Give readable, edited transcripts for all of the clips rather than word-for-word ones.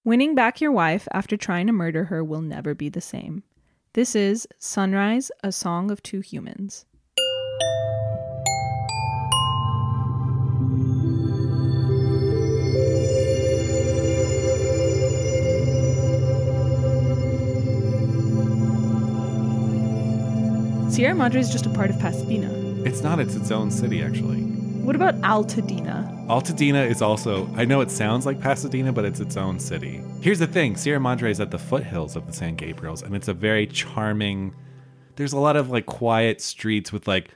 Winning back your wife after trying to murder her will never be the same. This is Sunrise, A Song of Two Humans. Sierra Madre is just a part of Pasadena. It's not. It's its own city, actually. What about Altadena? Altadena is also, I know it sounds like Pasadena, but it's its own city. Here's the thing. Sierra Madre is at the foothills of the San Gabriels, and it's a very charming, there's a lot of like quiet streets with like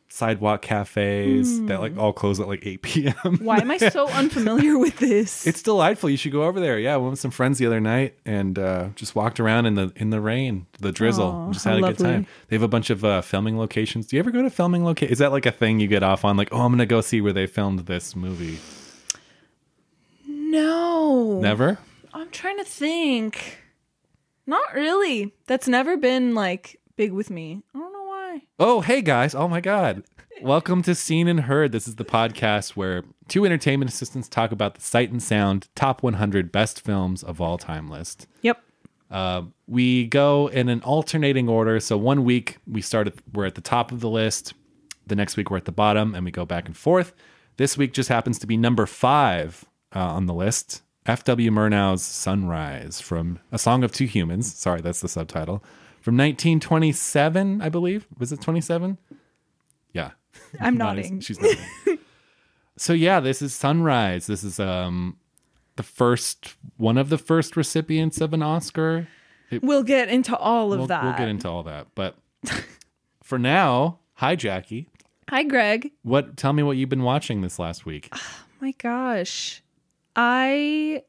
sidewalk cafes that like all close at like 8 p.m. Why am I so unfamiliar with this? It's delightful. You should go over there. Yeah, I went with some friends the other night and just walked around in the rain, the drizzle. Aw, just had a how good time. lovely. They have a bunch of filming locations. Do you ever go to filming locations? Is that like a thing you get off on? Like, oh, I'm going to go see where they filmed this movie. No. Never? I'm trying to think. Not really. That's never been like big with me. I don't know why. Oh, hey guys. Oh my God. Welcome to Seen and Heard. This is the podcast where two entertainment assistants talk about the Sight and Sound top 100 best films of all time list. Yep. We go in an alternating order. So one week we're at the top of the list. The next week we're at the bottom and we go back and forth. This week just happens to be number 5 on the list. F.W. Murnau's Sunrise from A Song of Two Humans. Sorry, that's the subtitle. From 1927, I believe. Was it 27? Yeah. I'm nodding. She's nodding. So yeah, this is Sunrise. This is one of the first recipients of an Oscar. We'll get into all of that. We'll get into all that. But for now, hi Jackie. Hi, Greg. Tell me what you've been watching this last week. My gosh. I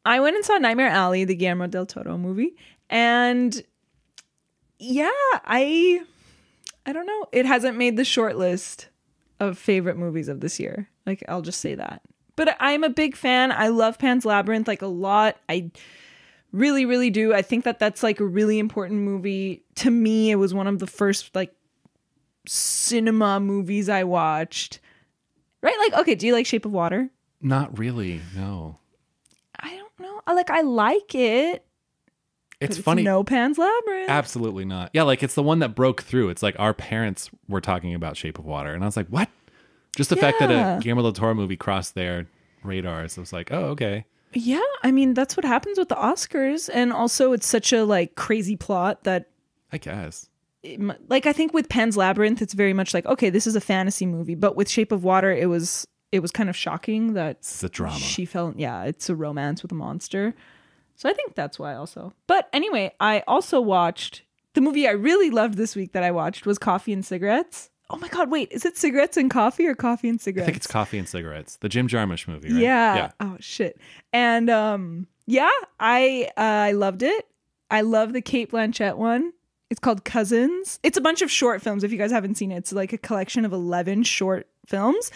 went and saw Nightmare Alley, the Guillermo del Toro movie, and yeah, I don't know. It hasn't made the short list of favorite movies of this year. Like, I'll just say that. But I'm a big fan. I love Pan's Labyrinth like a lot. I really, really do. I think that that's like a really important movie. To me, it was one of the first like cinema movies I watched. Right? Like, okay, do you like Shape of Water? Not really, no. I don't know. I like it. It's but funny. It's no Pan's Labyrinth. Absolutely not. Yeah, like it's the one that broke through. It's like our parents were talking about Shape of Water. And I was like, what? Just the fact that a Guillermo del Toro movie crossed their radars. I was like, oh, okay. Yeah, I mean, that's what happens with the Oscars. And also it's such a like crazy plot that... I guess. Like, I think with Pan's Labyrinth, it's very much like, okay, this is a fantasy movie. But with Shape of Water, it was kind of shocking that it's a drama. She felt, it's a romance with a monster. So I think that's why also. But anyway, I also watched the movie I really loved this week that I watched was Coffee and Cigarettes. Oh my God, wait, is it Cigarettes and Coffee or Coffee and Cigarettes? I think it's Coffee and Cigarettes. The Jim Jarmusch movie, right? Yeah. Oh shit. And I loved it. I love the Cate Blanchett one. It's called Cousins. It's a bunch of short films if you guys haven't seen it. It's like a collection of 11 short films,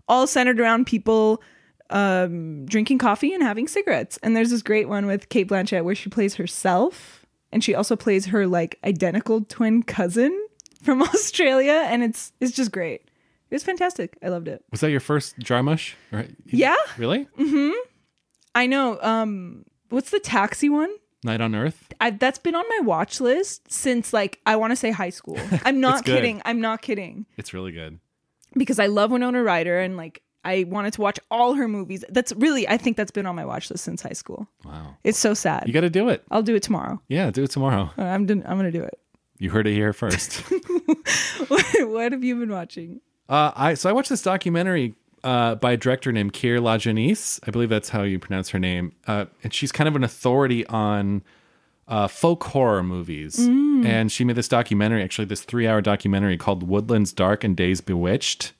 all centered around people drinking coffee and having cigarettes. And there's this great one with Cate Blanchett where she plays herself, and she also plays her like identical twin cousin from Australia, and it's just great. It was fantastic. I loved it. Was that your first Jarmusch? Yeah. Really? Mm-hmm. I know. What's the Taxi one? Night on Earth? That's been on my watch list since like I want to say high school. I'm not kidding. I'm not kidding. It's really good. Because I love Winona Ryder and like I wanted to watch all her movies. I think that's been on my watch list since high school. Wow. It's so sad. You got to do it. I'll do it tomorrow. Yeah, do it tomorrow. I'm going to do it. You heard it here first. What have you been watching? I watched this documentary by a director named Keir Lajanice. I believe that's how you pronounce her name. And she's kind of an authority on folk horror movies. And she made this documentary, actually this 3-hour documentary called Woodlands Dark and Days Bewitched.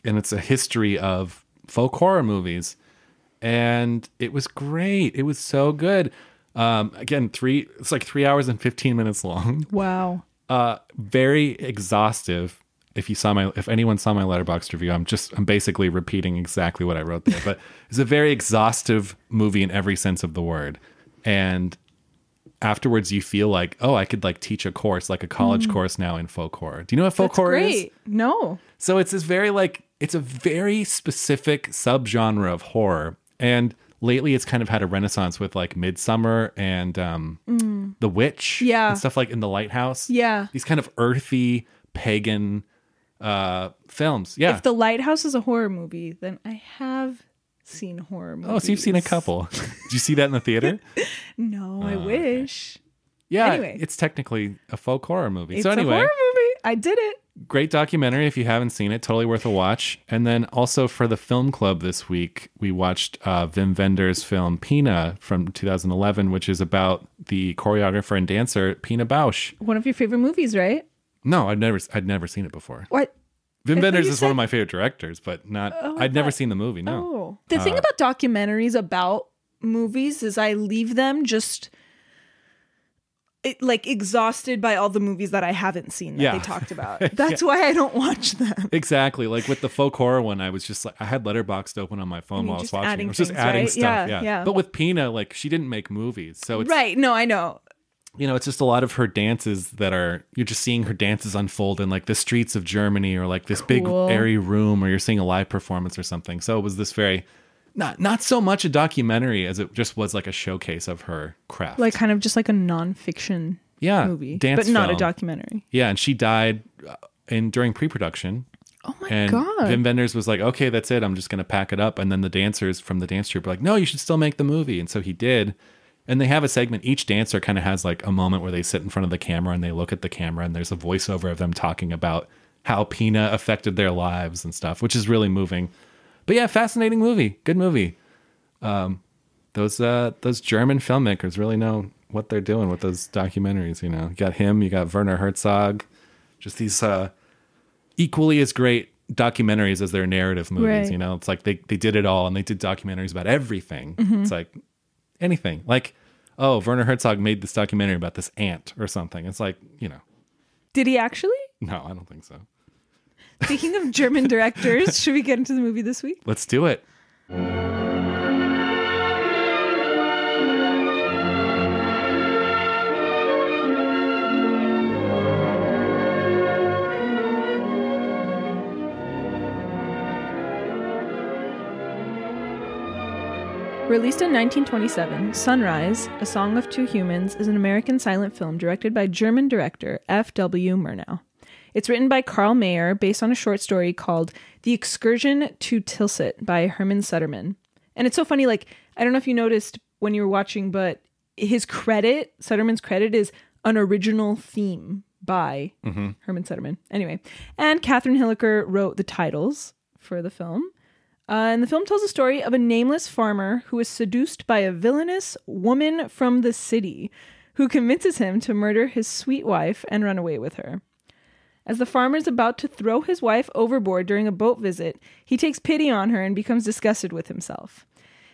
And it's a history of folk horror movies. And it was great. It was so good. Again, it's like 3 hours and 15 minutes long. Wow. Very exhaustive. If anyone saw my Letterboxd review, I'm basically repeating exactly what I wrote there. But it's a very exhaustive movie in every sense of the word. And afterwards you feel like, oh, I could like teach a course, like a college course now in folk horror. Do you know what folk horror is? No. So it's a very specific subgenre of horror. And lately it's kind of had a renaissance with like Midsummer and The Witch and stuff like In the Lighthouse. Yeah. These kind of earthy, pagan films. Yeah. If The Lighthouse is a horror movie, then I have seen horror movies. Oh, so you've seen a couple. Did you see that in the theater? No, I wish. Yeah, Anyway. it's technically a folk horror movie. It's so anyway, a horror movie. I did it. great documentary if you haven't seen it. Totally worth a watch. And then also for the film club this week, we watched Wim Wenders' film Pina from 2011, which is about the choreographer and dancer Pina Bausch. One of your favorite movies, right? No, I'd never seen it before. What? Wim Wenders is one of my favorite directors, but not. I'd never seen the movie. No. Oh. The thing about documentaries about movies is I leave them just like exhausted by all the movies that I haven't seen that they talked about. That's why I don't watch them. Exactly. Like with the folk horror one, I was just like, I had Letterboxd open on my phone while I was watching it. I was just adding stuff. Yeah. But with Pina, like she didn't make movies. So it's right. No, I know. You know, it's just a lot of her dances that are, you're just seeing her dances unfold in like the streets of Germany or like this big airy room, or you're seeing a live performance or something. So it was this very, not so much a documentary as it just was like a showcase of her craft. Like kind of just like a nonfiction movie, dance but not film. a documentary. Yeah, and she died during pre-production. Oh my and God. Wim Wenders was like, okay, that's it. I'm just going to pack it up. And then the dancers from the dance troupe were like, no, you should still make the movie. And so he did. And they have a segment. Each dancer kind of has like a moment where they sit in front of the camera and they look at the camera, and there's a voiceover of them talking about how Pina affected their lives and stuff, which is really moving. But yeah, fascinating movie. Good movie. Those German filmmakers really know what they're doing with those documentaries. You know, you got him, you got Werner Herzog, just these equally as great documentaries as their narrative movies. Right. You know, it's like they did it all, and they did documentaries about everything. Mm-hmm. It's like anything. Like, oh, Werner Herzog made this documentary about this ant or something. It's like, you know. Did he actually? No, I don't think so. Speaking of German directors, should we get into the movie this week? Let's do it. Released in 1927, Sunrise, A Song of Two Humans is an American silent film directed by German director F.W. Murnau. It's written by Karl Mayer based on a short story called The Excursion to Tilsit by Hermann Sudermann. And it's so funny, like, I don't know if you noticed when you were watching, but Sudermann's credit is an original theme by Hermann Sudermann. Anyway, and Kathryn Hilliker wrote the titles for the film. And the film tells the story of a nameless farmer who is seduced by a villainous woman from the city who convinces him to murder his sweet wife and run away with her. As the farmer is about to throw his wife overboard during a boat visit, he takes pity on her and becomes disgusted with himself.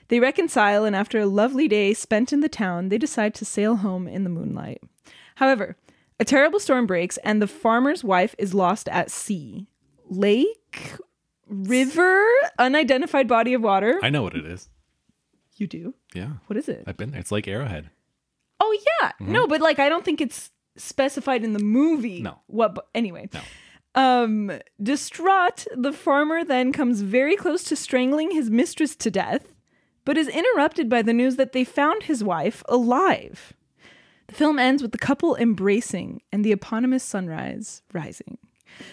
They reconcile, and after a lovely day spent in the town, they decide to sail home in the moonlight. However, a terrible storm breaks and the farmer's wife is lost at sea. Lake? River? Unidentified body of water? I know what it is. You do? Yeah. What is it? I've been there. It's Lake Arrowhead. Oh, yeah. Mm-hmm. No, but like, I don't think it's specified in the movie. No. Anyway. No. Distraught, the farmer then comes very close to strangling his mistress to death, but is interrupted by the news that they found his wife alive. The film ends with the couple embracing and the eponymous sunrise rising.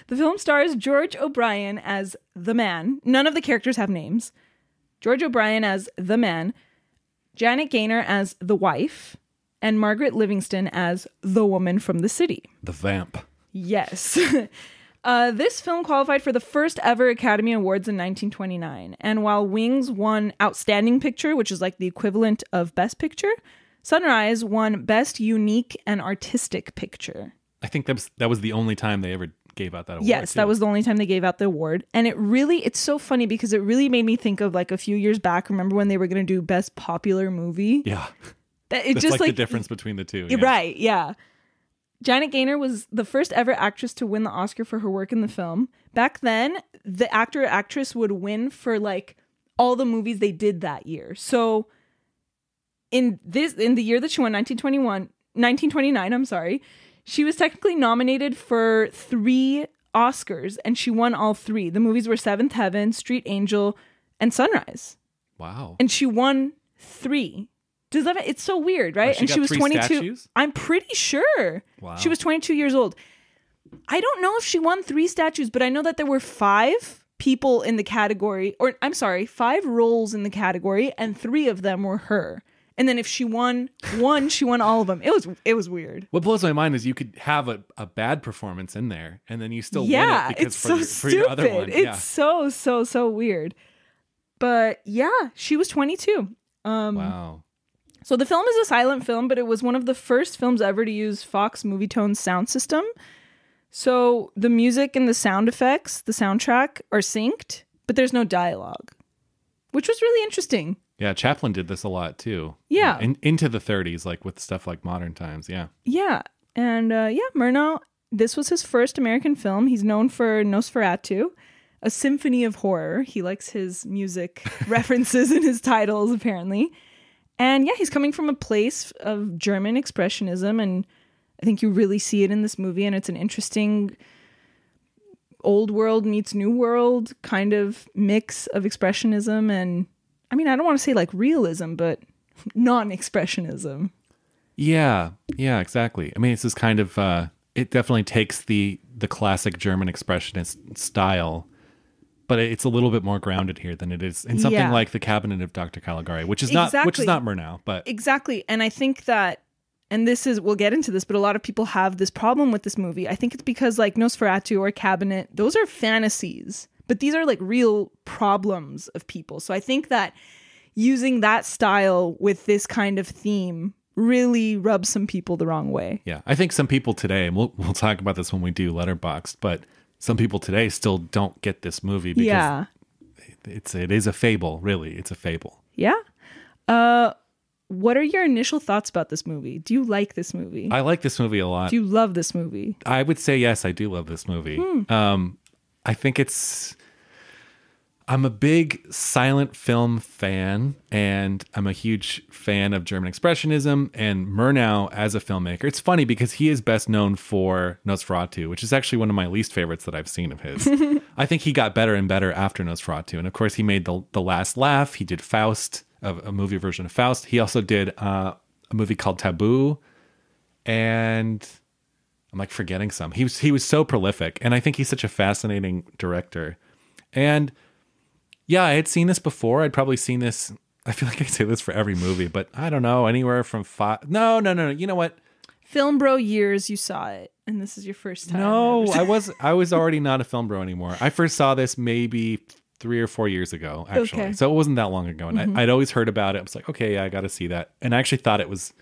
The film stars George O'Brien as the man. None of the characters have names. George O'Brien as the man, Janet Gaynor as the wife, and Margaret Livingston as the woman from the city. The vamp. Yes. This film qualified for the first ever Academy Awards in 1929. And while Wings won Outstanding Picture, which is like the equivalent of Best Picture, Sunrise won Best Unique and Artistic Picture. I think that was the only time they ever gave out that award. Yes, that was the only time they gave out the award. And it's so funny because it really made me think of like a few years back. Remember when they were going to do Best Popular Movie? Yeah. That's just like the difference between the two. Yeah. Right, yeah. Janet Gaynor was the first ever actress to win the Oscar for her work in the film. Back then, the actor or actress would win for like all the movies they did that year. So in the year that she won, 1929, she was technically nominated for 3 Oscars, and she won all 3. The movies were Seventh Heaven, Street Angel, and Sunrise. Wow. And she won 3. Does that? It's so weird, right? Oh, And she was 22. Statues? I'm pretty sure. Wow. She was 22 years old. I don't know if she won 3 statues, but I know that there were 5 people in the category, or I'm sorry, 5 roles in the category, and 3 of them were her. And then if she won one, she won all of them. It was weird. What blows my mind is you could have a bad performance in there, and then you still win it because it's so for your other one. It's so weird. But yeah, she was 22. Wow. So the film is a silent film, but it was one of the first films ever to use Fox Movietone's sound system. So the music and the sound effects, the soundtrack, are synced, but there's no dialogue, which was really interesting. Yeah, Chaplin did this a lot too. Yeah. Into the 30s, like with stuff like Modern Times. Yeah. Yeah. And Murnau, this was his first American film. He's known for Nosferatu, a symphony of horror. He likes his music references in his titles, apparently. And yeah, he's coming from a place of German Expressionism, and I think you really see it in this movie, and it's an interesting old world meets new world kind of mix of Expressionism and, I mean, I don't want to say like realism, but non-Expressionism. Yeah, exactly. I mean, it's this kind of, it definitely takes the classic German Expressionist style, but it's a little bit more grounded here than it is in something like The Cabinet of Dr. Caligari, which is not Murnau, but exactly. And I think that, and this is, we'll get into this, but a lot of people have this problem with this movie. I think it's because like Nosferatu or Cabinet, those are fantasies, but these are like real problems of people. So I think that using that style with this kind of theme really rubs some people the wrong way. Yeah, I think some people today, and we'll talk about this when we do Letterboxd, but some people today still don't get this movie because it is a fable, really. It's a fable. Yeah. What are your initial thoughts about this movie? Do you like this movie? I like this movie a lot. Do you love this movie? I would say yes, I do love this movie. I think I'm a big silent film fan, and I'm a huge fan of German Expressionism and Murnau as a filmmaker. It's funny because he is best known for Nosferatu, which is actually one of my least favorites that I've seen of his. I think he got better and better after Nosferatu. And of course, he made The Last Laugh. He did Faust, a movie version of Faust. He also did a movie called Taboo. And I'm like forgetting some. He was so prolific. And I think he's such a fascinating director. And yeah, I had seen this before. I'd probably seen this. I feel like I say this for every movie, but I don't know, anywhere from 5. No. You know what? Film bro years you saw it, and this is your first time. No, I was already not a film bro anymore. I first saw this maybe 3 or 4 years ago, actually. Okay. So it wasn't that long ago. And I'd always heard about it. I was like, okay, yeah, I got to see that. And I actually thought it was,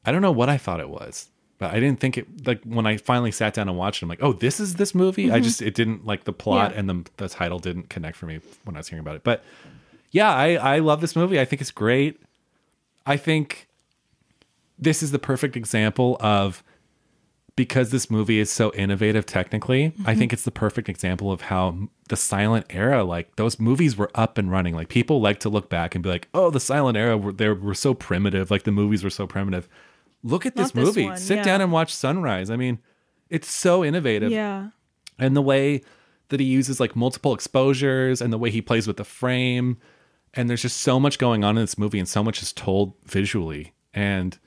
I don't know what I thought it was. But I didn't think it, like when I finally sat down and watched it, I'm like, oh, this is this movie? It didn't like the plot and the title didn't connect for me when I was hearing about it. But yeah, I love this movie. I think it's great. I think this is the perfect example of, because this movie is so innovative technically, I think it's the perfect example of how the silent era, like those movies were up and running. Like people like to look back and be like, oh, the silent era, they were so primitive. Like the movies were so primitive. Look at this movie. Sit down and watch Sunrise. I mean, it's so innovative. Yeah. And the way that he uses like multiple exposures and the way he plays with the frame. And there's just so much going on in this movie and so much is told visually. And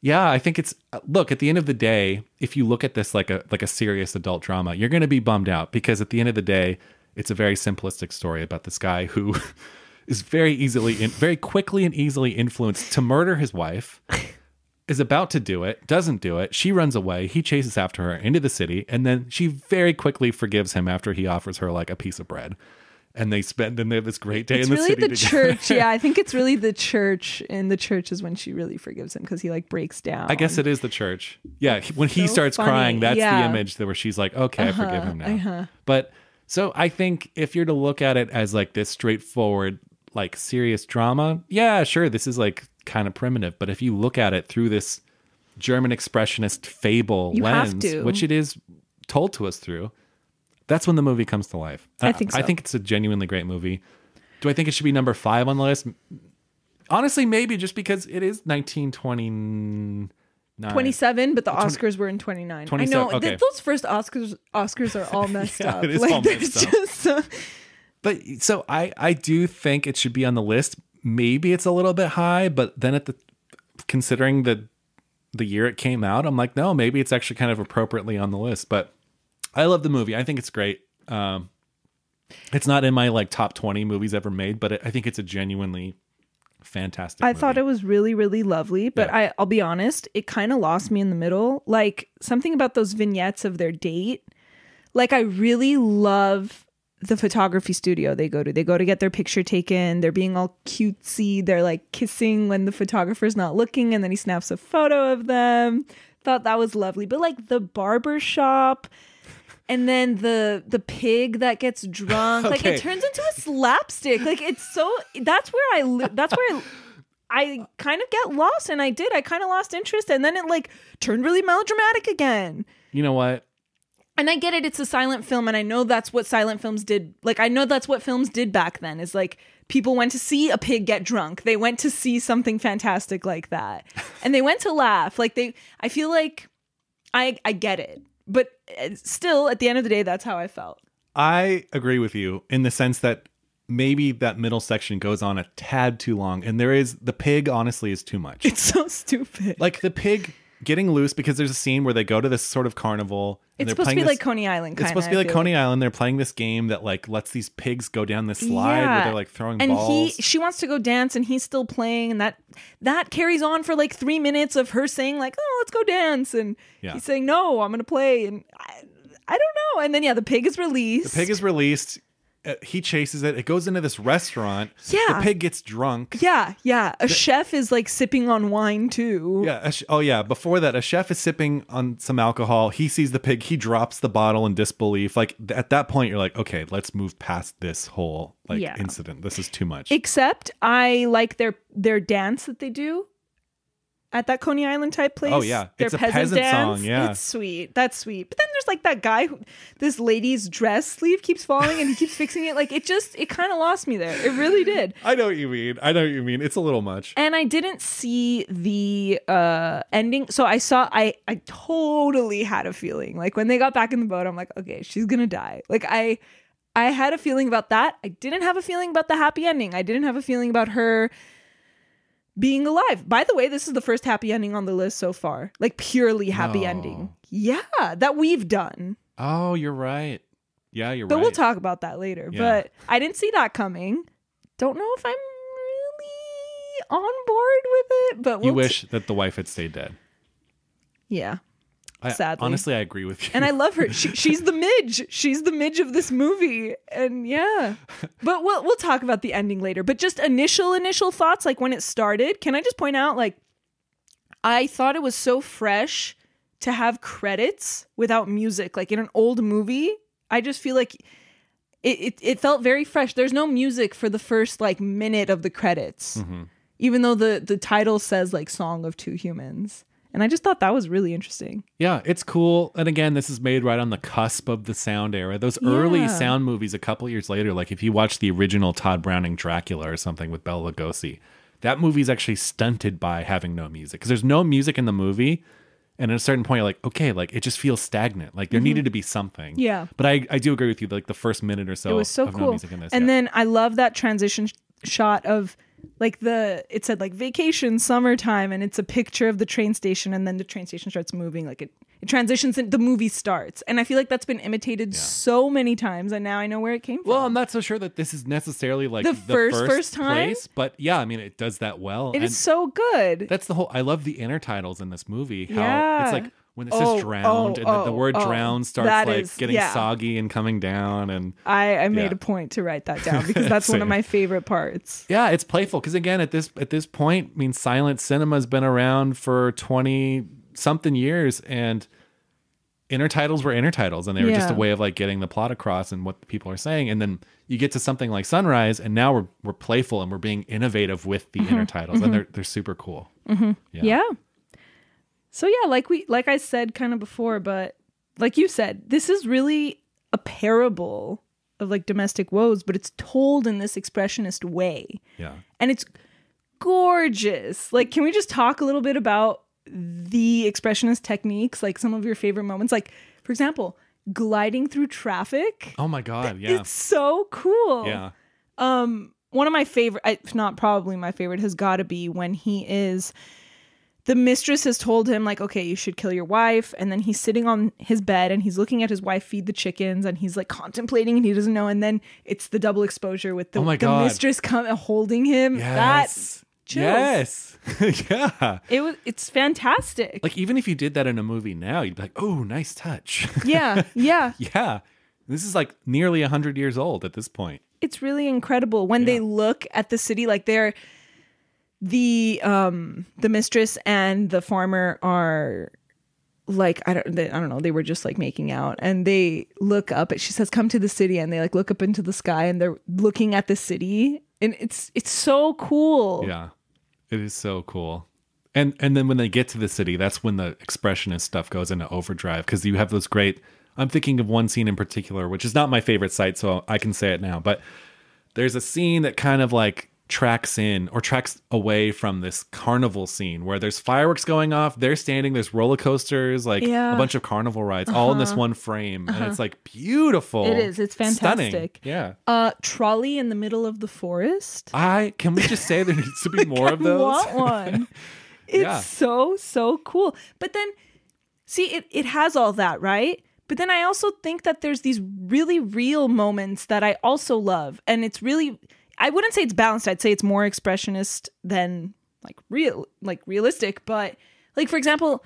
yeah, I think it's, look, at the end of the day, if you look at this like a serious adult drama, you're going to be bummed out because at the end of the day, it's a very simplistic story about this guy who is very quickly and easily influenced to murder his wife. Is about to do it, doesn't do it. She runs away. He chases after her into the city. And then she very quickly forgives him after he offers her like a piece of bread. And they have this great day in the city. It's really the church. Yeah, I think it's really the church. And the church is when she really forgives him because he like breaks down. I guess it is the church. Yeah, when he starts crying, that's the image where she's like, okay, I forgive him now. But so I think if you're to look at it as like this straightforward, like serious drama, yeah, sure, this is like kind of primitive, but if you look at it through this German expressionist fable lens, which it is told to us through, that's when the movie comes to life. I think so. I think it's a genuinely great movie. Do I think it should be number 5 on the list? Honestly, maybe, just because it is 1929. 27, but the Oscars were in 29. I know, okay. Those first Oscars are all messed yeah, up. It is like, all messed up. But so I do think it should be on the list. maybe it's a little bit high, but then considering the year it came out, I'm like, no, maybe it's actually kind of appropriately on the list. But I love the movie. I think it's great. It's not in my like top 20 movies ever made, but I think it's a genuinely fantastic movie. Thought it was really, really lovely, but Yeah. I'll be honest, it kind of lost me in the middle. Like something about those vignettes of their date. Like I really love the photography studio they go to. They go to get their picture taken. They're being all cutesy. They're like kissing when the photographer's not looking, and then he snaps a photo of them. Thought that was lovely. But like the barber shop, and then the pig that gets drunk, like Okay. it turns into a slapstick. Like it's so that's where I kind of get lost, and I kind of lost interest, and then it like turned really melodramatic again. You know what? And I get it, it's a silent film, and I know that's what silent films did. Like, I know that's what films did back then, is like, people went to see a pig get drunk. They went to see something fantastic like that. And they went to laugh. Like, I feel like I get it. But still, at the end of the day, that's how I felt. I agree with you in the sense that maybe that middle section goes on a tad too long. And the pig, honestly, is too much. It's so stupid. Like, the pig getting loose, because there's a scene where they go to this sort of carnival. It's supposed to be like Coney Island, kind of. It's supposed to be like Coney Island. They're playing this game that like lets these pigs go down this slide where they're like throwing balls. And she wants to go dance, and he's still playing, and that carries on for like 3 minutes of her saying like, "Oh, let's go dance," and he's saying, "No, I'm gonna play," and I don't know. And then the pig is released. The pig is released. He chases it. It goes into this restaurant. Yeah. The pig gets drunk. Yeah. A chef is like sipping on wine too. Yeah. Before that, a chef is sipping on some alcohol. He sees the pig. He drops the bottle in disbelief. Like at that point, you're like, okay, let's move past this whole incident. This is too much. Except I like their dance that they do at that Coney Island type place. Oh yeah, their it's a peasant song. Yeah, it's sweet. That's sweet. But then there's like that guy this lady's dress sleeve keeps falling, and he keeps fixing it. Like it kind of lost me there. It really did. I know what you mean. It's a little much. And I didn't see the ending, so I totally had a feeling. Like when they got back in the boat, I'm like, okay, she's gonna die. Like I had a feeling about that. I didn't have a feeling about the happy ending. I didn't have a feeling about her being alive. By the way, this is the first happy ending on the list so far. Like purely happy ending. Yeah, that we've done. Oh, you're right. Yeah, you're right. But we'll talk about that later. Yeah. But I didn't see that coming. Don't know if I'm really on board with it. But you wish that the wife had stayed dead. Yeah. Sadly. Honestly, I agree with you. And I love her. She's the midge. She's the midge of this movie. And yeah. But we'll talk about the ending later. But just initial thoughts, like when it started, can I just point out, like, I thought it was so fresh to have credits without music. Like in an old movie, I just feel like it felt very fresh. There's no music for the first like minute of the credits. Mm-hmm. Even though the title says like Song of Two Humans. And I just thought that was really interesting. Yeah, it's cool. And again, this is made right on the cusp of the sound era. Those early sound movies a couple years later, like if you watch the original Todd Browning Dracula or something with Bela Lugosi, that movie's actually stunted by having no music. Because there's no music in the movie. And at a certain point, you're like, okay, like it just feels stagnant. Like there needed to be something. Yeah. But I do agree with you. Like the first minute or so, it was so of cool. No music in this. And then I love that transition shot of like it said like vacation, summertime, and it's a picture of the train station, and then the train station starts moving. Like it transitions and the movie starts. And I feel like that's been imitated so many times, and now I know where it came from. Well, I'm not so sure that this is necessarily like the first time place, but yeah, I mean it does that well. It is so good. That's the whole. I love the intertitles in this movie. How it's like when it says drowned, and the word drowned starts getting soggy and coming down. And I made a point to write that down because that's one of my favorite parts. Yeah, it's playful because again, at this point, I mean, silent cinema's been around for 20 something years, and intertitles were intertitles, and they were just a way of like getting the plot across and what the people are saying. And then you get to something like Sunrise, and now we're playful and we're being innovative with the intertitles, and they're super cool. Mm-hmm. Yeah. So yeah, like I said kind of before, but like you said, this is really a parable of like domestic woes, but it's told in this expressionist way. Yeah. And it's gorgeous. Like, can we just talk a little bit about the expressionist techniques? Like some of your favorite moments, like for example, gliding through traffic. Oh my God. Yeah. It's so cool. Yeah. one of my favorite, if not probably my favorite, has got to be when the mistress has told him, like, okay, you should kill your wife. And then he's sitting on his bed and he's looking at his wife feed the chickens and he's like contemplating and he doesn't know. And then it's the double exposure with the mistress holding him. Yes. Yes. Yeah. It's fantastic. Like, even if you did that in a movie now, you'd be like, oh, nice touch. Yeah. Yeah. Yeah. This is like nearly 100 years old at this point. It's really incredible when they look at the city, like the mistress and the farmer are like, I don't know, they were just like making out and they look up, she says, come to the city, and they like look up into the sky and they're looking at the city, and it's so cool. Yeah, it is so cool. And then when they get to the city, that's when the expressionist stuff goes into overdrive, because you have those great, I'm thinking of one scene in particular, which is not my favorite site, so I can say it now, but there's a scene that kind of like tracks away from this carnival scene where there's fireworks going off, they're standing, there's roller coasters, like a bunch of carnival rides, all in this one frame, and it's like beautiful. It is. It's fantastic. Stunning. Yeah. Trolley in the middle of the forest. Can we just say there needs to be more of those? I want one. It's so cool. But then, see, it has all that, right? But then I also think that there's these really real moments that I also love, and it's really, I wouldn't say it's balanced. I'd say it's more expressionist than realistic. But like, for example,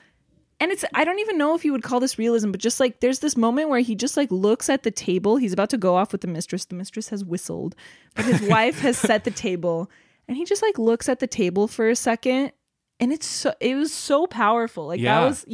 and I don't even know if you would call this realism, but just like there's this moment where he just like looks at the table. He's about to go off with the mistress. The mistress has whistled, but his wife has set the table, and he just like looks at the table for a second, and it was so powerful. Like that was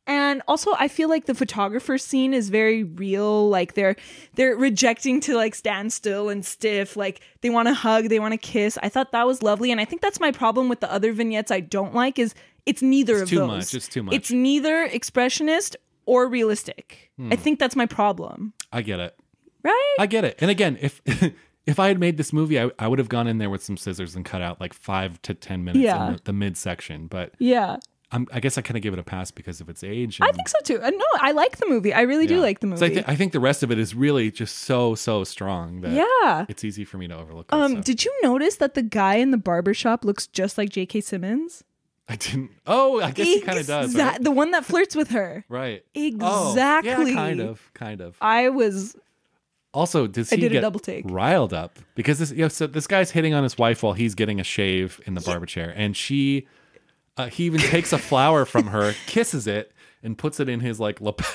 And also, I feel like the photographer scene is very real. Like they're rejecting to like stand still and stiff. Like they want to hug, they want to kiss. I thought that was lovely. And I think that's my problem with the other vignettes I don't like is it's neither of those. It's too much. It's neither expressionist or realistic. I think that's my problem. I get it. Right? I get it. And again, if I had made this movie, I would have gone in there with some scissors and cut out like 5 to 10 minutes in the midsection. But yeah. I guess I kind of give it a pass because of its age. I think so too. No, I like the movie. I really do like the movie. So I think the rest of it is really just so strong that it's easy for me to overlook. Did you notice that the guy in the barbershop looks just like J.K. Simmons? I didn't. Oh, I guess he kind of does. Right? The one that flirts with her. Right. Exactly. Oh, yeah, kind of. I was... Also, does he get double take. Riled up? Because this guy's hitting on his wife while he's getting a shave in the barber chair, and he even takes a flower from her, kisses it, and puts it in his like lapel.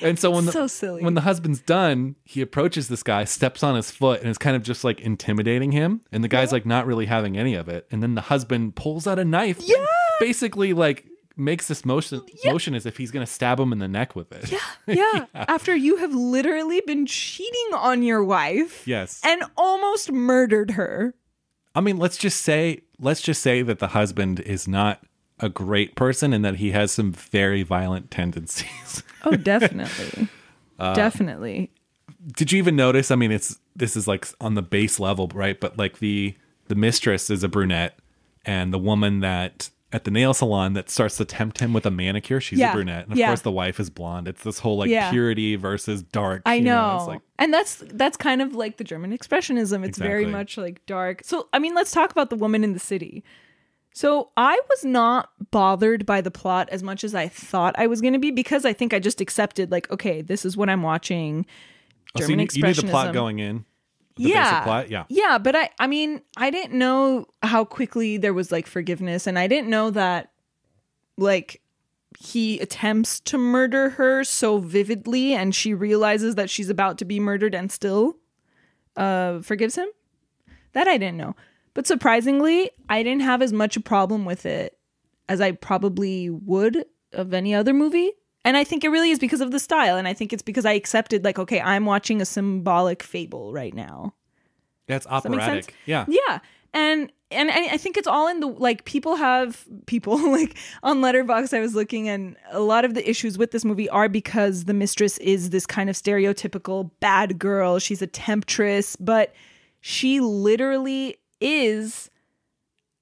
And so when the husband's done, he approaches this guy, steps on his foot, and is kind of just like intimidating him. And the guy's like not really having any of it. And then the husband pulls out a knife, basically like makes this motion as if he's going to stab him in the neck with it. Yeah. After you have literally been cheating on your wife. Yes. And almost murdered her. I mean, let's just say that the husband is not a great person and that he has some very violent tendencies. Oh, definitely. Definitely. Did you even notice? I mean, this is like on the base level, right? But like the mistress is a brunette, and the woman that at the nail salon that starts to tempt him with a manicure, she's a brunette. And of course the wife is blonde. It's this whole like purity versus dark. I know. It's like, and that's kind of like the German Expressionism. It's very much like dark. So, I mean, let's talk about the woman in the city. So I was not bothered by the plot as much as I thought I was going to be, because I think I just accepted like, okay, this is what I'm watching. German Expressionism. You knew the plot going in? Basic plot? Yeah. Yeah, but I mean, I didn't know how quickly there was like forgiveness, and I didn't know that like he attempts to murder her so vividly and she realizes that she's about to be murdered and still forgives him. That I didn't know. But surprisingly, I didn't have as much a problem with it as I probably would of any other movie. And I think it really is because of the style. And I think it's because I accepted like, okay, I'm watching a symbolic fable right now. That's operatic. Yeah. Yeah. And I think it's all in the, like, people like on Letterboxd I was looking, and a lot of the issues with this movie are because the mistress is this kind of stereotypical bad girl. She's a temptress, but she literally is,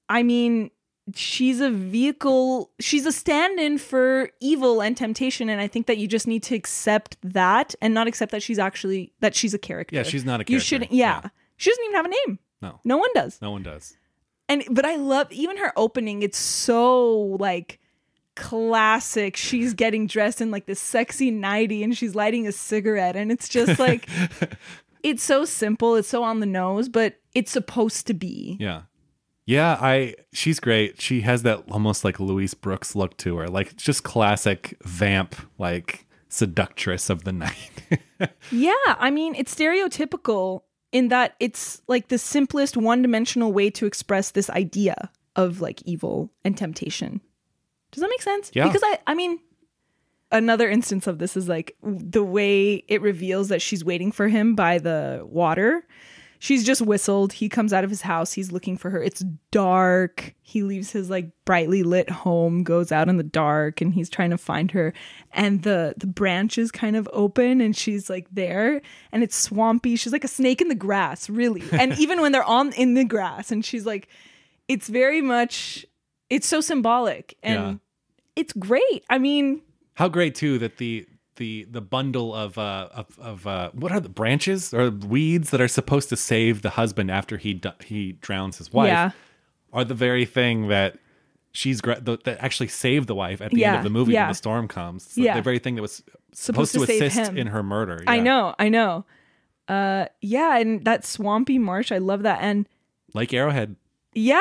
I mean, she's a vehicle, she's a stand-in for evil and temptation, and I think that you just need to accept that and not accept that she's a character. Yeah, she's not a character. You shouldn't, She doesn't even have a name. No one does. No one does. But I love even her opening. It's so like classic. She's getting dressed in like this sexy nightie and she's lighting a cigarette, and it's just like it's so simple, it's so on the nose, but it's supposed to be. She's great. She has that almost like Louise Brooks look to her, like just classic vamp, like seductress of the night. Yeah, I mean, it's stereotypical in that it's like the simplest one-dimensional way to express this idea of like evil and temptation. Does that make sense? Yeah. Because I mean, another instance of this is like the way it reveals that she's waiting for him by the water. She's just whistled. He comes out of his house. He's looking for her. It's dark. He leaves his like brightly lit home, goes out in the dark, and he's trying to find her. And the branches kind of open and she's like there, and it's swampy. She's like a snake in the grass, really. And even when they're in the grass, and she's like, it's very much, it's so symbolic and it's great. I mean, how great too that the bundle of what are the branches or weeds that are supposed to save the husband after he drowns his wife are the very thing that that actually saved the wife at the end of the movie when the storm comes. It's the very thing that was supposed to assist him in her murder. I know. And that swampy marsh, I love that. And Lake Arrowhead. Yeah.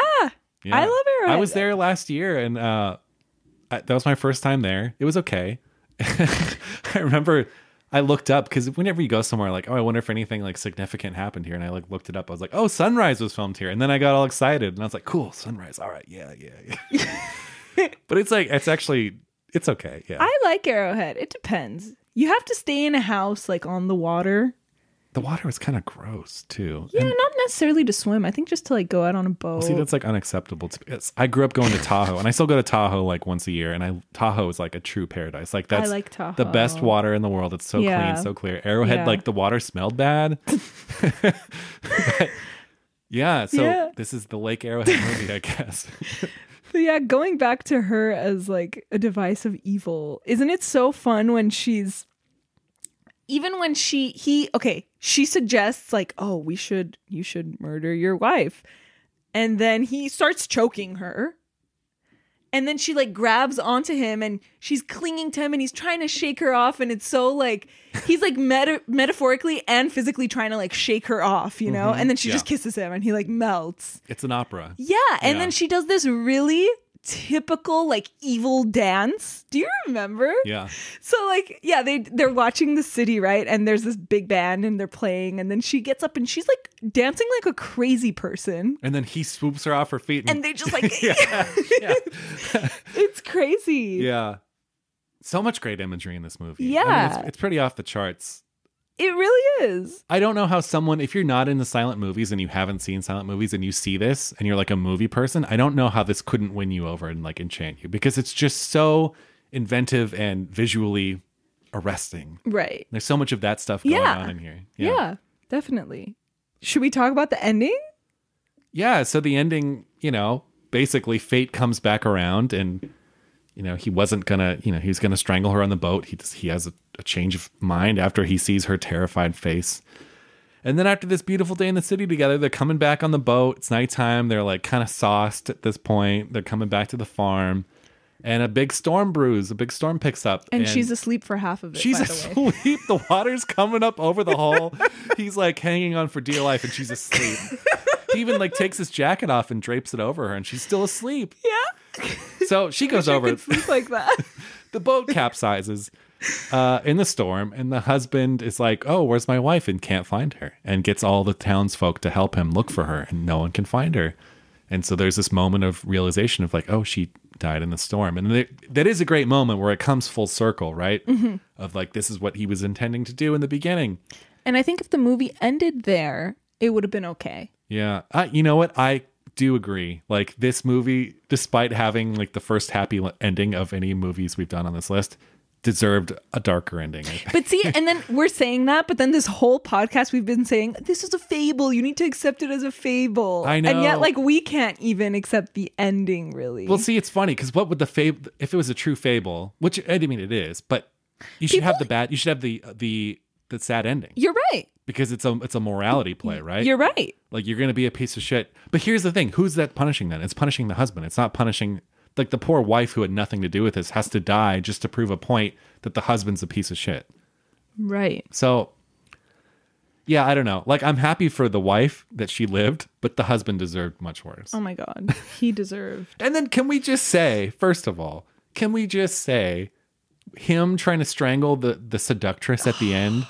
I love Arrowhead. I was there last year, and that was my first time there. It was okay. I remember I looked up because whenever you go somewhere, like, oh, I wonder if anything like significant happened here, and I like looked it up. I was like, oh, Sunrise was filmed here, and then I got all excited, and I was like, cool, Sunrise, all right, yeah. But it's like it's okay. Yeah, I like Arrowhead. It depends. You have to stay in a house like on the water. The water was kind of gross too. Yeah, not necessarily to swim. I think just to like go out on a boat. Well, see, that's like unacceptable. I grew up going to Tahoe, and I still go to Tahoe like once a year. And Tahoe is like a true paradise. Like that's I like Tahoe. The best water in the world. It's so clean, so clear. Arrowhead, like the water smelled bad. This is the Lake Arrowhead movie, I guess. But yeah, going back to her as like a device of evil, isn't it so fun when she's even when she suggests like, oh, you should murder your wife. And then he starts choking her. And then she like grabs onto him and she's clinging to him and he's trying to shake her off. And it's so like, he's like metaphorically and physically trying to like shake her off, you know? And then she just kisses him and he like melts. It's an opera. Yeah. And then she does this really typical like evil dance. Do you remember? Yeah. So like, yeah, they're watching the city, right? And there's this big band and they're playing, and then she gets up and she's like dancing like a crazy person. And then he swoops her off her feet. And they just like it's crazy. Yeah. So much great imagery in this movie. Yeah. I mean, it's pretty off the charts. It really is. I don't know how someone, if you're not into silent movies and you haven't seen silent movies and you see this and you're like a movie person, I don't know how this couldn't win you over and like enchant you, because it's just so inventive and visually arresting. Right. There's so much of that stuff going on in here. Yeah, definitely. Should we talk about the ending? Yeah. So the ending, basically fate comes back around and, he wasn't gonna, he was gonna strangle her on the boat. He has a change of mind after he sees her terrified face. And then after this beautiful day in the city together, they're coming back on the boat. It's nighttime. They're like kind of sauced at this point. They're coming back to the farm. And a big storm brews. A big storm picks up. And she's asleep for half of it, she's by the way. asleep. The water's coming up over the hull. He's like hanging on for dear life and she's asleep. He even like takes his jacket off and drapes it over her and she's still asleep. Yeah. So she goes over. I could sleep like that. The boat capsizes in the storm, and the husband is like, oh, where's my wife? And can't find her, and gets all the townsfolk to help him look for her, and no one can find her. And so there's this moment of realization of like, oh, she died in the storm. And that is a great moment where it comes full circle, right? Mm-hmm. Of like, this is what he was intending to do in the beginning. And I think if the movie ended there, it would have been okay. Yeah. You know what? I do agree. Like, this movie, despite having like the first happy ending of any movies we've done on this list, deserved a darker ending. But see, and then we're saying that, but then this whole podcast we've been saying, this is a fable. You need to accept it as a fable. I know. And yet, like, we can't even accept the ending, really. Well, see, it's funny, because what would the fable, if it was a true fable, which I mean it is, but you should have the bad, you should have the the sad ending. You're right. Because it's a morality play, right? You're right. Like, you're going to be a piece of shit. But here's the thing. Who's that punishing then? It's punishing the husband. It's not punishing... Like, the poor wife who had nothing to do with this has to die just to prove a point that the husband's a piece of shit. Right. So, yeah, I don't know. Like, I'm happy for the wife that she lived, but the husband deserved much worse. Oh, my God. He deserved. And then can we just say, first of all, him trying to strangle the seductress at the end?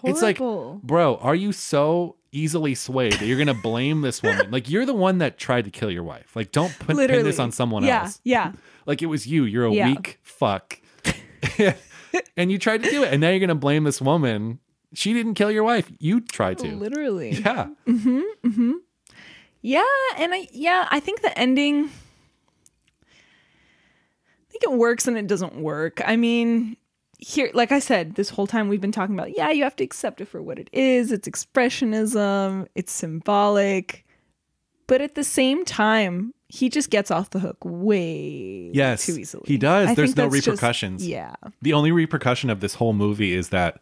It's like, bro, are you so easily swayed that you're going to blame this woman? Like, you're the one that tried to kill your wife. Like, don't pin this on someone else. Yeah. Like, it was you. You're a weak fuck. And you tried to do it. And now you're going to blame this woman. She didn't kill your wife. You tried to. Literally. Yeah. Mm-hmm. Mm-hmm. Yeah. And I think the ending, I think it works and it doesn't work. I mean... Here, like I said, this whole time we've been talking about, you have to accept it for what it is. It's expressionism. It's symbolic. But at the same time, he just gets off the hook way too easily. He does. There's no repercussions. Yeah. The only repercussion of this whole movie is that,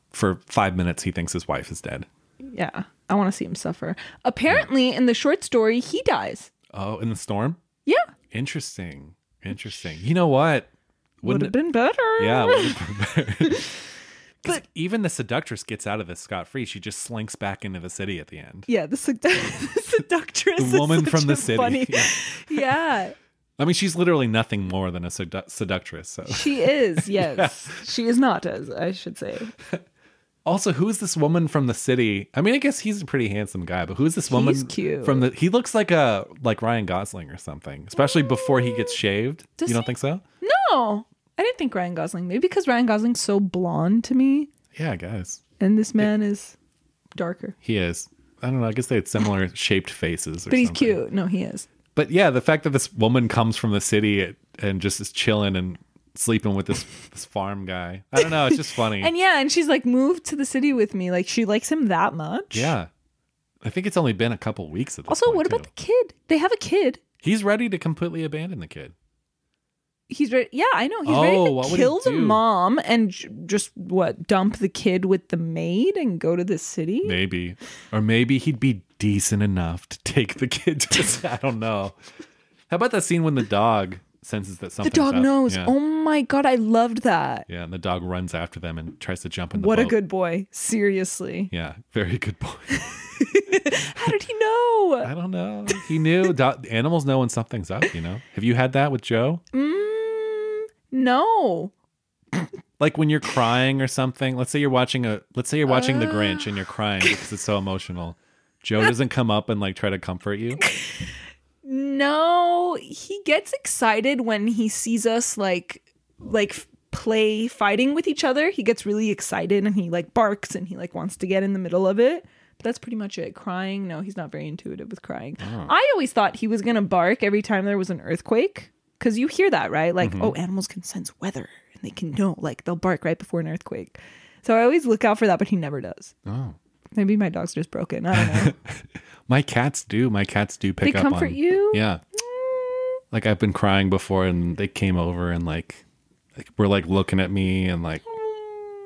for 5 minutes, he thinks his wife is dead. Yeah. I want to see him suffer. Apparently, in the short story, he dies. Oh, in the storm? Yeah. Interesting. You know what? Would have been better. Yeah, would have been better. But even the seductress gets out of this scot-free. She just slinks back into the city at the end. Yeah, the seductress. The woman from the city. Funny... Yeah. I mean, she's literally nothing more than a seductress. So. She is, yes. She is not, as I should say. Also, who's this woman from the city? I mean, I guess he's a pretty handsome guy, but who's this woman? He's cute. He looks like Ryan Gosling or something, especially before he gets shaved. You don't think so? No, I didn't think Ryan Gosling. Maybe because Ryan Gosling's so blonde to me. Yeah, I guess. And this man is darker. He is. I don't know. I guess they had similar shaped faces. But he's cute. No, he is. But yeah, the fact that this woman comes from the city and just is chilling and sleeping with this farm guy. I don't know. It's just funny. and she's like, moved to the city with me. Like, she likes him that much. Yeah. I think it's only been a couple weeks at this Also, point, what about the kid? They have a kid. He's ready to completely abandon the kid. He's ready. Yeah, I know. He's ready to kill the mom and just dump the kid with the maid and go to the city. Maybe, or maybe he'd be decent enough to take the kid to. I don't know. How about that scene when the dog senses that something's up? The dog knows. Yeah. Oh my God, I loved that. Yeah, and the dog runs after them and tries to jump in the boat. What a good boy. Seriously. Yeah, very good boy. How did he know? I don't know. He knew. Animals know when something's up, Have you had that with Joe? No. Like when you're crying or something. Let's say you're watching The Grinch and you're crying because it's so emotional. Joe doesn't come up and try to comfort you? No, he gets excited when he sees us play fighting with each other. He gets really excited and he barks and he wants to get in the middle of it. But that's pretty much it. Crying, no, he's not very intuitive with crying. Oh. I always thought he was going to bark every time there was an earthquake. Because you hear that, right? Animals can sense weather and they can know, they'll bark right before an earthquake. So I always look out for that, but he never does. Oh. Maybe my dog's just broken. I don't know. My cats do. My cats do pick up on... They comfort you? Yeah. I've been crying before and they came over and were looking at me and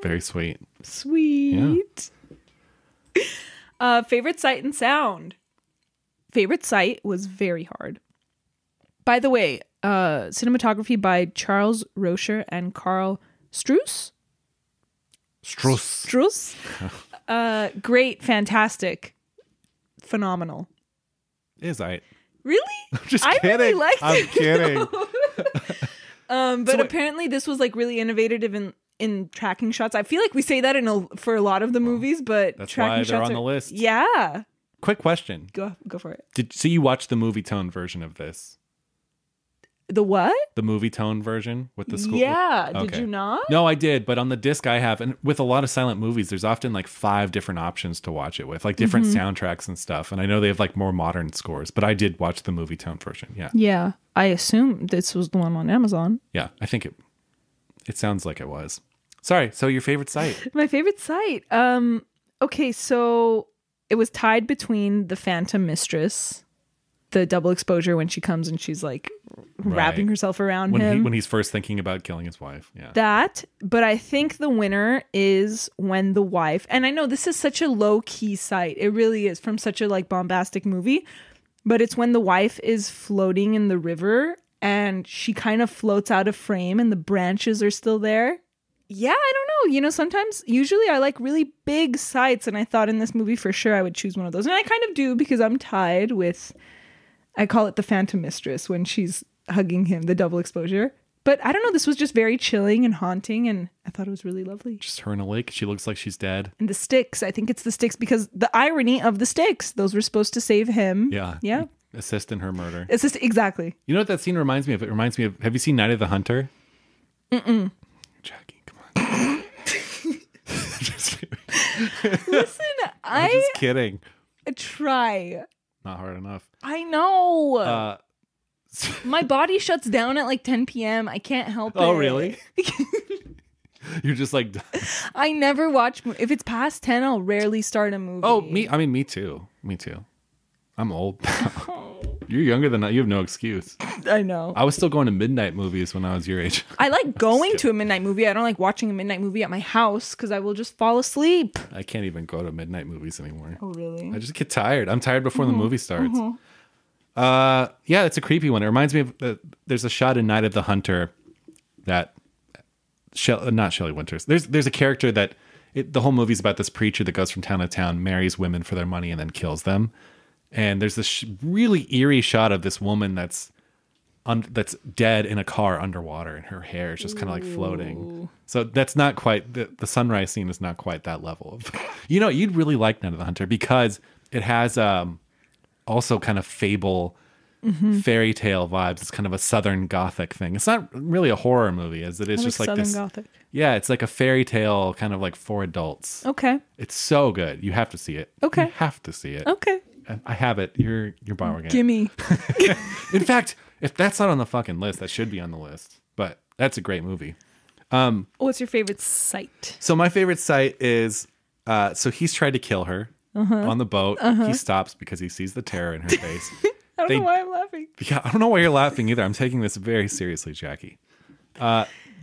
very sweet. Sweet. Yeah. Favorite sight and sound. Favorite sight was very hard. By the way, cinematography by Charles Rocher and Carl Struss. Great, fantastic, phenomenal. Is I really? I'm just kidding. Really liked I'm kidding. But apparently this was really innovative in tracking shots. I feel like we say that for a lot of the movies, but that's tracking why they're shots on the list. Yeah. Quick question. Go for it. So you watched the Movietone version of this? The what? The Movietone version with the school. Yeah. Okay. Did you not? No, I did. But on the disc I have, and with a lot of silent movies, there's often 5 different options to watch it with, different soundtracks and stuff. And I know they have more modern scores, but I did watch the Movietone version. Yeah. Yeah. I assume this was the one on Amazon. Yeah. I think it sounds like it was. Sorry. So your favorite site? My favorite site. Okay. So it was tied between The Phantom Mistress the double exposure when she comes and she's like wrapping herself around him. When he's first thinking about killing his wife. Yeah. That, but I think the winner is when the wife, and I know this is such a low key sight. It really is from such a like bombastic movie, but it's when the wife is floating in the river and she kind of floats out of frame and the branches are still there. Yeah, I don't know. You know, sometimes, usually I like really big sights, and I thought in this movie for sure I would choose one of those. And I kind of do because I'm tied with, I call it the Phantom Mistress when she's hugging him, the double exposure. But I don't know, this was just very chilling and haunting, and I thought it was really lovely. Just her in a lake. She looks like she's dead. And the sticks, I think it's the sticks because the irony of the sticks, those were supposed to save him. Yeah. Yeah. Assist in her murder. Assist, exactly. You know what that scene reminds me of? It reminds me of, have you seen Night of the Hunter? Mm-mm. Jackie, come on. Just kidding. Listen, I'm just kidding. Try. Not hard enough. I know. My body shuts down at like 10 p.m. I can't help it. Oh, really? You're just like... I never watch... If it's past 10, I'll rarely start a movie. Oh, me too. Me too. I'm old. You're younger than I. You have no excuse. I know. I was still going to midnight movies when I was your age. I like going to a midnight movie. I don't like watching a midnight movie at my house because I will just fall asleep. I can't even go to midnight movies anymore. Oh, really? I just get tired. I'm tired before the movie starts. Yeah, it's a creepy one. It reminds me of there's a shot in Night of the Hunter that not Shelley Winters. There's a character that the whole movie's about this preacher that goes from town to town, marries women for their money, and then kills them. And there's this really eerie shot of this woman that's dead in a car underwater, and her hair is just kind of like floating. So that's not quite the sunrise scene is not quite that level of. You know, you'd really like Night of the Hunter because it has also kind of fable, fairy tale vibes. It's kind of a Southern Gothic thing. It's not really a horror movie, as it is just like Southern this. Gothic. Yeah, it's like a fairy tale, kind of like for adults. Okay. It's so good. You have to see it. Okay. You have to see it. Okay. I have it. You're borrowing it. Gimme. In fact, if that's not on the fucking list, that should be on the list. But that's a great movie. What's your favorite sight? So my favorite sight is, so he's tried to kill her on the boat. He stops because he sees the terror in her face. I don't know why I'm laughing. Yeah, I don't know why you're laughing either. I'm taking this very seriously, Jackie.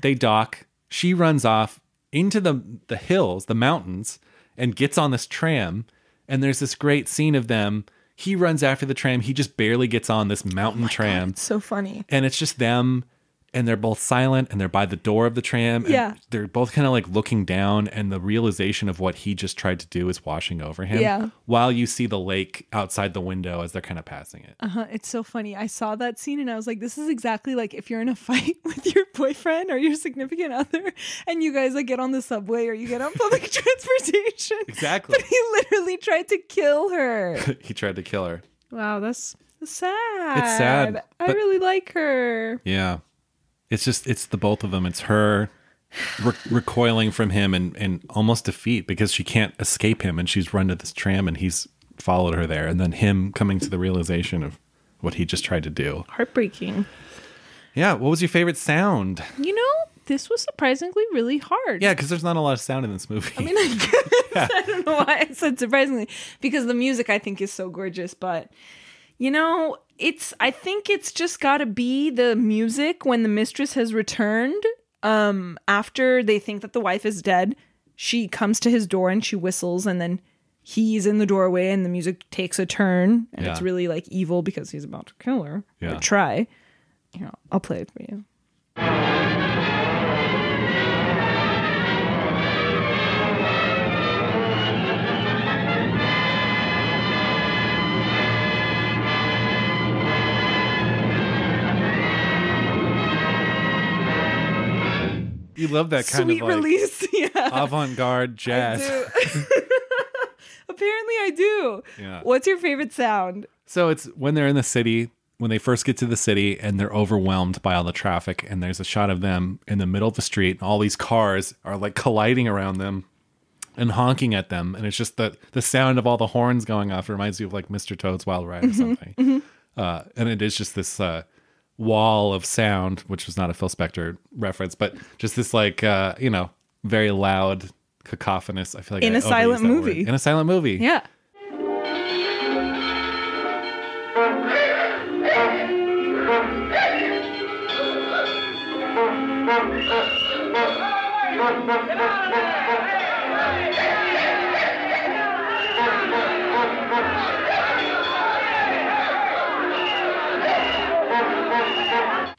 They dock. She runs off into the hills, the mountains, and gets on this tram. And there's this great scene of them. He runs after the tram. He just barely gets on this mountain tram. God, it's so funny. And it's just them. And they're both silent. And they're by the door of the tram. And yeah. They're both kind of like looking down. And the realization of what he just tried to do is washing over him. Yeah. While you see the lake outside the window as they're kind of passing it. It's so funny. I saw that scene and I was like, this is exactly like if you're in a fight with your boyfriend or your significant other and you guys like get on the subway or you get on public transportation. Exactly. But he literally tried to kill her. He tried to kill her. Wow, that's sad. It's sad. I really like her. Yeah. It's the both of them. It's her recoiling from him and almost defeat because she can't escape him and she's run to this tram and he's followed her there. And then him coming to the realization of what he just tried to do. Heartbreaking. Yeah. What was your favorite sound? You know, this was surprisingly really hard. Yeah, because there's not a lot of sound in this movie. I mean, I don't know why I said surprisingly because the music I think is so gorgeous, but you know, I think it's just got to be the music when the mistress has returned. After they think that the wife is dead, she comes to his door and she whistles, and then he's in the doorway, and the music takes a turn, and it's really like evil because he's about to kill her. Yeah. Or try. You know, I'll play it for you. You love that kind Sweet of like release. Yeah. avant-garde jazz. Apparently I do. Yeah. What's your favorite sound? So it's when they're in the city, when they first get to the city and they're overwhelmed by all the traffic, and there's a shot of them in the middle of the street and all these cars are like colliding around them and honking at them, and it's just the sound of all the horns going off. It reminds you of like Mr. Toad's Wild Ride or something. And it is just this wall of sound, which was not a Phil Spector reference, but just this like very loud, cacophonous. I feel like in a silent movie. In a silent movie. Yeah.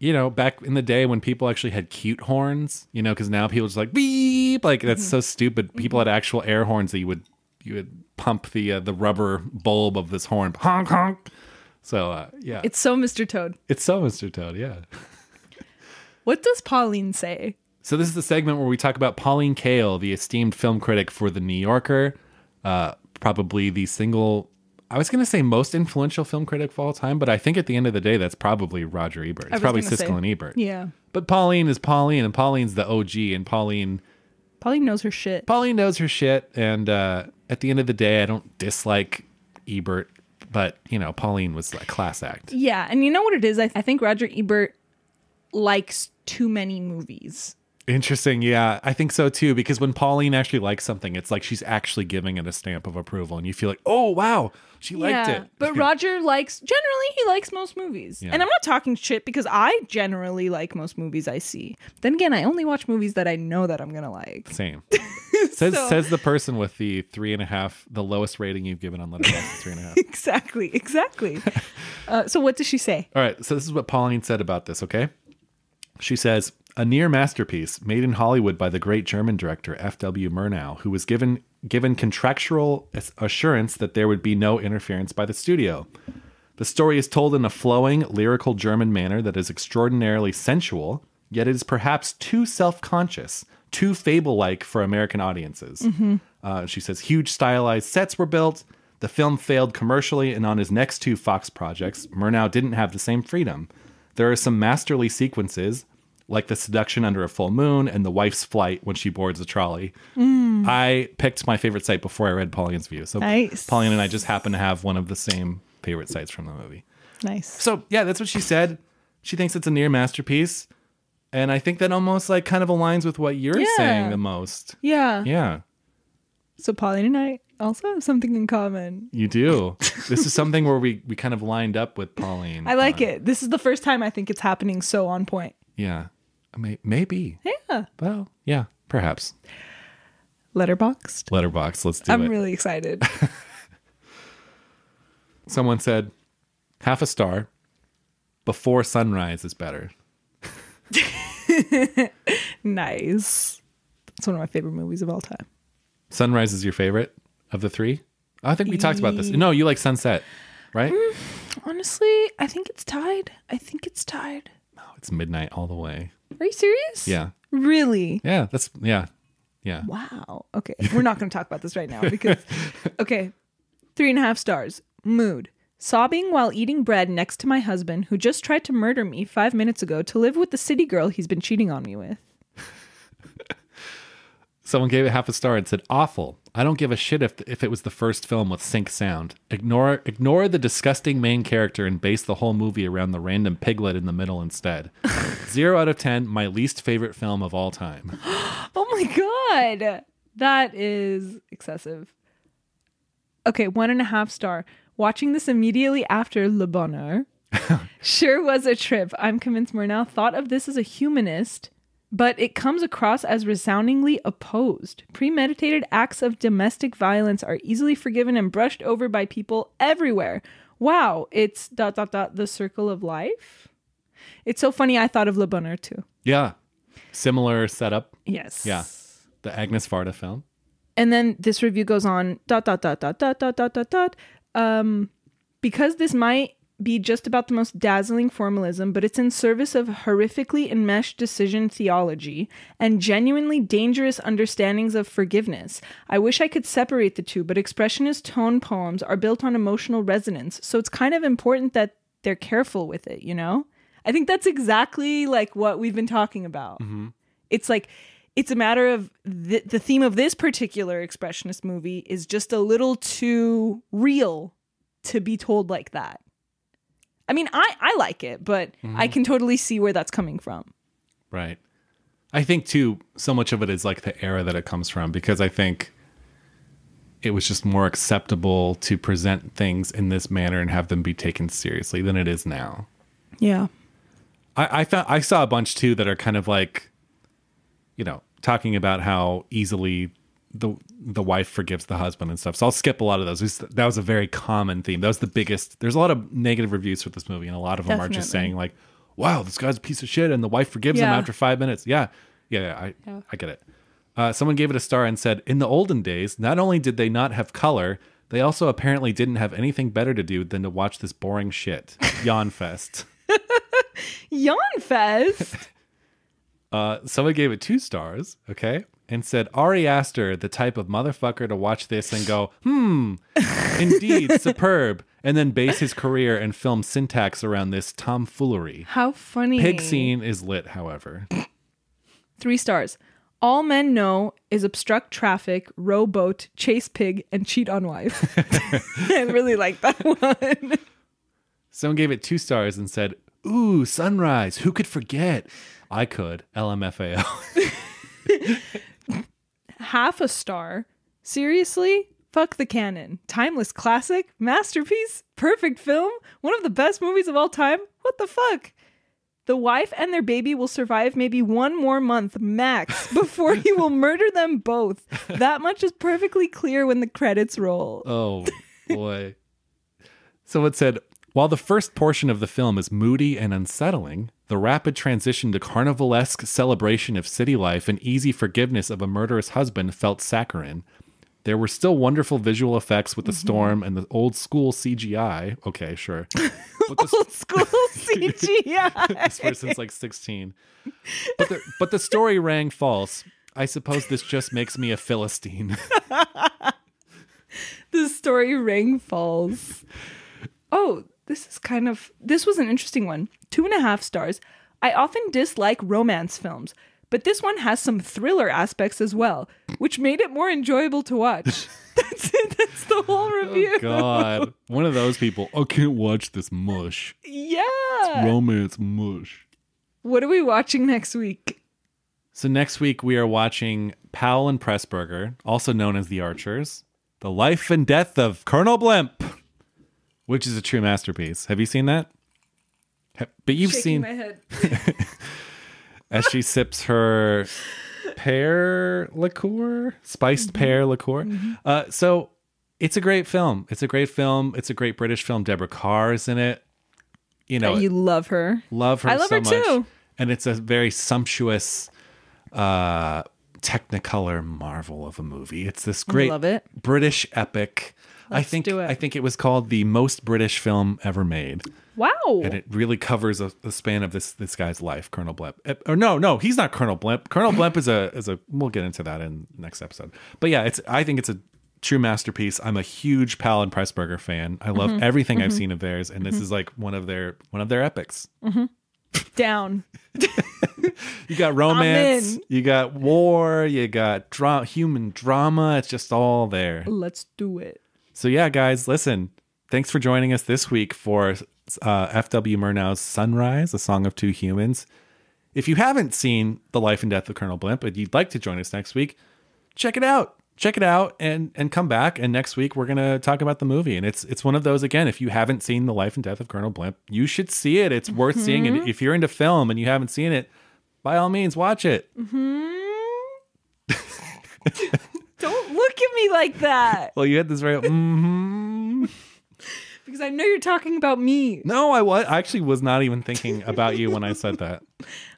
You know, back in the day when people actually had cute horns, you know, because now people just like beep, like that's so stupid. People had actual air horns that you would pump the rubber bulb of this horn, honk honk. So yeah, It's so Mr. Toad. it's so Mr. Toad, yeah. What does Pauline say? So this is the segment where we talk about Pauline Kael, the esteemed film critic for The New Yorker, probably the single, I was going to say most influential film critic of all time, but I think at the end of the day, that's probably Roger Ebert. It's probably Siskel and Ebert. Yeah. But Pauline is Pauline, and Pauline's the OG, and Pauline knows her shit. Pauline knows her shit, and at the end of the day, I don't dislike Ebert, but, you know, Pauline was a class act. Yeah, and you know what it is? I think Roger Ebert likes too many movies. Interesting, yeah. I think so too, because when Pauline actually likes something, it's like she's actually giving it a stamp of approval, and you feel like, oh, wow, she liked it. But Roger he likes most movies. Yeah. And I'm not talking shit because I generally like most movies I see. Then again, I only watch movies that I know that I'm going to like. Same. Says the person with the 3.5, the lowest rating you've given on Letterboxd is 3.5. Exactly. So what does she say? All right, so this is what Pauline said about this, okay? She says, a near masterpiece made in Hollywood by the great German director F.W. Murnau, who was given contractual assurance that there would be no interference by the studio. The story is told in a flowing, lyrical German manner that is extraordinarily sensual, yet it is perhaps too self-conscious, too fable-like for American audiences. She says, huge stylized sets were built. The film failed commercially, and on his next 2 Fox projects, Murnau didn't have the same freedom. There are some masterly sequences, like the seduction under a full moon and the wife's flight when she boards the trolley. I picked my favorite site before I read Pauline's view. So nice. Pauline and I just happen to have one of the same favorite sites from the movie. Nice. So yeah, that's what she said. She thinks it's a near masterpiece. And I think that almost like kind of aligns with what you're saying the most. Yeah. Yeah. So Pauline and I also have something in common. You do. This is something where we kind of lined up with Pauline. I like it. This is the first time I think it's happening so on point. Yeah. Maybe. Yeah. Well, yeah, perhaps. Letterboxd. Let's do it. I'm really excited. Someone said, half a star. Before sunrise is better. Nice. It's one of my favorite movies of all time. Sunrise is your favorite of the 3? I think we talked about this. No, you like Sunset, right? Honestly, I think it's tied. No, it's midnight all the way. Are you serious? Yeah. Really? Yeah, yeah. Wow. Okay. We're not going to talk about this right now because, okay. 3.5 stars. Mood. Sobbing while eating bread next to my husband who just tried to murder me 5 minutes ago to live with the city girl he's been cheating on me with. Someone gave it half a star and said, awful. I don't give a shit if it was the first film with sync sound. Ignore the disgusting main character and base the whole movie around the random piglet in the middle instead. 0 out of 10, my least favorite film of all time. Oh my God. That is excessive. Okay, 1.5 star. Watching this immediately after Le Bonheur sure was a trip. I'm convinced Murnau thought of this as a humanist, but it comes across as resoundingly opposed. Premeditated acts of domestic violence are easily forgiven and brushed over by people everywhere. Wow, it's ... the circle of life. It's so funny. I thought of Le Bonheur too. Yeah. Similar setup. Yes. Yeah. The Agnes Varda film. And then this review goes on ... because this might be just about the most dazzling formalism, but it's in service of horrifically enmeshed decision theology and genuinely dangerous understandings of forgiveness. I wish I could separate the two, but expressionist tone poems are built on emotional resonance, so it's kind of important that they're careful with it, you know? I think that's exactly like what we've been talking about. Mm-hmm. It's like, it's a matter of the theme of this particular expressionist movie is just a little too real to be told like that. I mean, I like it, but I can totally see where that's coming from. Right. I think, too, so much of it is like the era that it comes from, because I think it was just more acceptable to present things in this manner and have them be taken seriously than it is now. Yeah. I saw a bunch, too, that are kind of like talking about how easily the wife forgives the husband and stuff. So I'll skip a lot of those. That was a very common theme. That was the biggest. There's a lot of negative reviews for this movie, and a lot of them are just saying like, wow, this guy's a piece of shit, and the wife forgives him after 5 minutes. Yeah, I get it. Someone gave it a star and said, in the olden days, not only did they not have color, they also apparently didn't have anything better to do than to watch this boring shit. Yawn fest. Yawn fest? Someone gave it 2 stars, okay? And said, Ari Aster, the type of motherfucker to watch this and go, indeed, superb. And then base his career and film syntax around this tomfoolery. How funny. Pig scene is lit, however. 3 stars. All men know is obstruct traffic, row boat, chase pig, and cheat on wife. I really like that one. Someone gave it 2 stars and said, ooh, sunrise. Who could forget? I could. LMFAO. Half a star. Seriously? Fuck the canon. Timeless classic? Masterpiece? Perfect film? One of the best movies of all time? What the fuck? The wife and their baby will survive maybe 1 more month max before he will murder them both. That much is perfectly clear when the credits roll. Oh, boy. Someone said, while the first portion of the film is moody and unsettling, the rapid transition to carnivalesque celebration of city life and easy forgiveness of a murderous husband felt saccharine. There were still wonderful visual effects with the storm and the old school CGI. Okay, sure. Old school CGI. This person's like 16. But the story rang false. I suppose this just makes me a Philistine. The story rang false. Oh, this was an interesting one. 2.5 stars. I often dislike romance films, but this one has some thriller aspects as well, which made it more enjoyable to watch. That's it. That's the whole review. Oh, God. One of those people. I can't watch this mush. Yeah. It's romance mush. What are we watching next week? So next week we are watching Powell and Pressburger, also known as The Archers, The Life and Death of Colonel Blimp, which is a true masterpiece. Have you seen that? But you've seen my head. As she sips her pear liqueur, spiced pear liqueur. Mm-hmm. So it's a great film. It's a great film. It's a great British film. Deborah Carr is in it. You know, you love her. Love her. I love so her much. too. And it's a very sumptuous Technicolor marvel of a movie. It's this great British epic. I think it was called the most British film ever made. Wow. And it really covers the span of this guy's life, Colonel Blimp. Or no, he's not Colonel Blimp. Colonel Blimp is a we'll get into that in the next episode. But yeah, I think it's a true masterpiece. I'm a huge Powell and Pressburger fan. I love everything I've seen of theirs, and this is like one of their epics. Down. You got romance, you got war, you got human drama. It's just all there. Let's do it. So yeah, guys, listen. Thanks for joining us this week for F.W. Murnau's Sunrise, A Song of Two Humans. If you haven't seen The Life and Death of Colonel Blimp, but you'd like to join us next week, check it out. Check it out and come back. And next week we're gonna talk about the movie. And it's one of those, again, if you haven't seen The Life and Death of Colonel Blimp, you should see it. It's worth seeing it. If you're into film and you haven't seen it, by all means, watch it. Don't look at me like that. Well, you had this very because I know you're talking about me. No, I actually was not even thinking about you when I said that.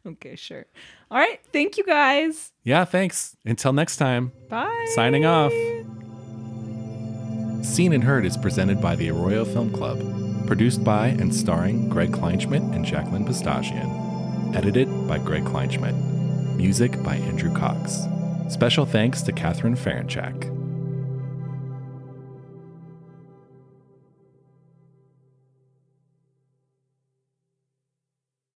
Okay, sure. All right. Thank you, guys. Yeah, thanks. Until next time. Bye. Signing off. Seen and Heard is presented by the Arroyo Film Club. Produced by and starring Greg Kleinschmidt and Jacqueline Pistachian. Edited by Greg Kleinschmidt. Music by Andrew Cox. Special thanks to Kathryn Ferentchak.